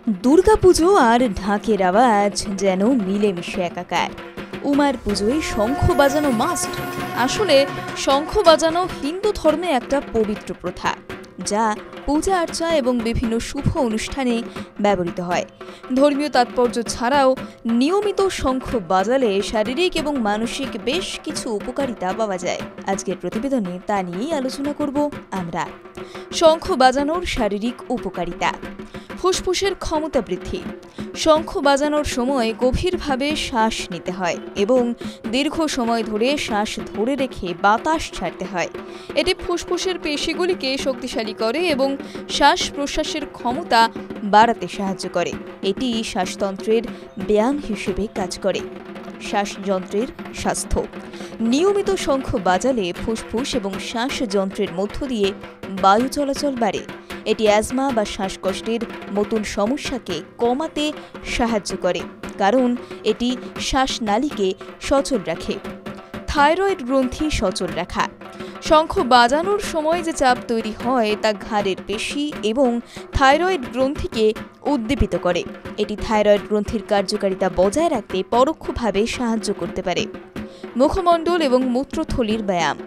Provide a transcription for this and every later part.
দুর্গাপুজো আর ঢাকের আওয়াজ যেন মিলেমিশে একাকার। উমার পুজোয় শঙ্খ বাজানো মাস্ট। আসলে শঙ্খ বাজানো হিন্দু ধর্মে একটা পবিত্র প্রথা, যা পূজা আর্চা এবং বিভিন্ন শুভ অনুষ্ঠানে ব্যবহৃত হয়। ধর্মীয় তাৎপর্য ছাড়াও নিয়মিত শঙ্খ বাজালে শারীরিক এবং মানসিক বেশ কিছু উপকারিতা পাওয়া যায়। আজকের প্রতিবেদনে তা নিয়েই আলোচনা করব আমরা। শঙ্খ বাজানোর শারীরিক উপকারিতা। ফুসফুসের ক্ষমতা বৃদ্ধি। শঙ্খ বাজানোর সময় গভীরভাবে শ্বাস নিতে হয় এবং দীর্ঘ সময় ধরে শ্বাস ধরে রেখে বাতাস ছাড়তে হয়। এটি ফুসফুসের পেশিগুলিকে শক্তিশালী করে এবং শ্বাস প্রশ্বাসের ক্ষমতা বাড়াতে সাহায্য করে। এটি শ্বাসতন্ত্রের ব্যায়াম হিসেবে কাজ করে। শ্বাসযন্ত্রের স্বাস্থ্য। নিয়মিত শঙ্খ বাজালে ফুসফুস এবং শ্বাসযন্ত্রের মধ্য দিয়ে বায়ু চলাচল বাড়ে। এটি অ্যাজমা বা শ্বাসকষ্টের মতন সমস্যাকে কমাতে সাহায্য করে, কারণ এটি শ্বাসনালীকে সচল রাখে। থাইরয়েড গ্রন্থি সচল রাখা। শঙ্খ বাজানোর সময় যে চাপ তৈরি হয় তা ঘাড়ের পেশি এবং থাইরয়েড গ্রন্থিকে উদ্দীপিত করে। এটি থাইরয়েড গ্রন্থির কার্যকারিতা বজায় রাখতে পরোক্ষভাবে সাহায্য করতে পারে। মুখমণ্ডল এবং মূত্রথলির ব্যায়াম।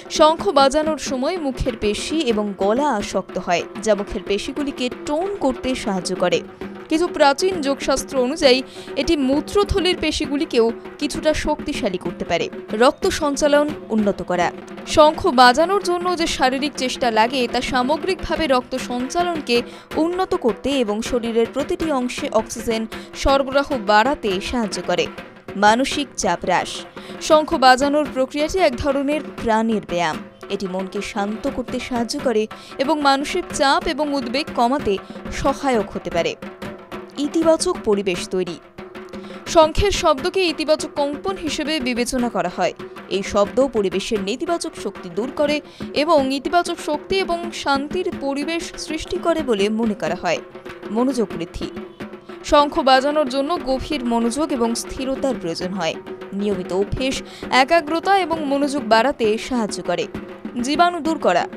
শঙ্খ বাজানোর সময় মুখের পেশি এবং গলা শক্ত হয়, যা মুখের পেশিগুলিকে টোন করতে সাহায্য করে। কিছু প্রাচীন যোগশাস্ত্র অনুযায়ী এটি মূত্রথলির পেশিগুলিকেও কিছুটা শক্তিশালী করতে পারে। রক্ত সঞ্চালন উন্নত করা। শঙ্খ বাজানোর জন্য যে শারীরিক চেষ্টা লাগে তা সামগ্রিকভাবে রক্ত সঞ্চালনকে উন্নত করতে এবং শরীরের প্রতিটি অংশে অক্সিজেন সরবরাহ বাড়াতে সাহায্য করে। মানসিক চাপ হ্রাস। শঙ্খ বাজানোর প্রক্রিয়াটি এক ধরনের প্রাণের ব্যায়াম। এটি মনকে শান্ত করতে সাহায্য করে এবং মানসিক চাপ এবং উদ্বেগ কমাতে সহায়ক হতে পারে। ইতিবাচক পরিবেশ তৈরি। শঙ্খের শব্দকে ইতিবাচক কম্পন হিসেবে বিবেচনা করা হয়। এই শব্দ পরিবেশের নেতিবাচক শক্তি দূর করে এবং ইতিবাচক শক্তি এবং শান্তির পরিবেশ সৃষ্টি করে বলে মনে করা হয়। মনোযোগ বৃদ্ধি। শঙ্খ বাজানোর জন্য গভীর মনোযোগ এবং স্থিরতার প্রয়োজন হয়। নিয়মিত অভ্যেস একাগ্রতা এবং মনোযোগ বাড়াতে সাহায্য করে। জীবাণু দূর করা।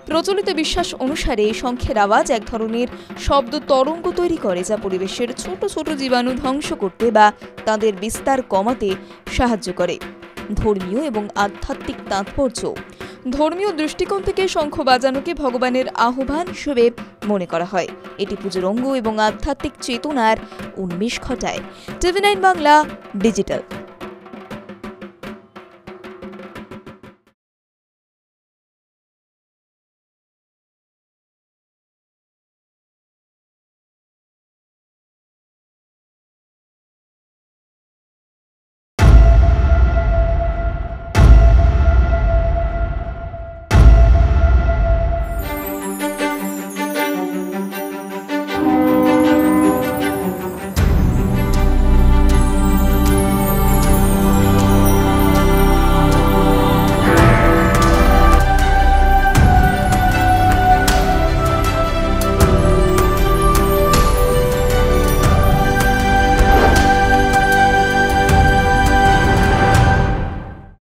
প্রচলিত বিশ্বাস অনুসারে শঙ্খের আওয়াজ এক ধরনের শব্দ তরঙ্গ তৈরি করে, যা পরিবেশের ছোট ছোট জীবাণু ধ্বংস করতে বা তাদের বিস্তার কমাতে সাহায্য করে। ধর্মীয় এবং আধ্যাত্মিক তাৎপর্য। ধর্মীয় দৃষ্টিকোণ থেকে শঙ্খ বাজানোকে ভগবানের আহ্বান হিসেবে মনে করা হয়। এটি পুজোর অঙ্গ এবং আধ্যাত্মিক চেতনার উন্মেষ ঘটায়। TV9 Bangla digital.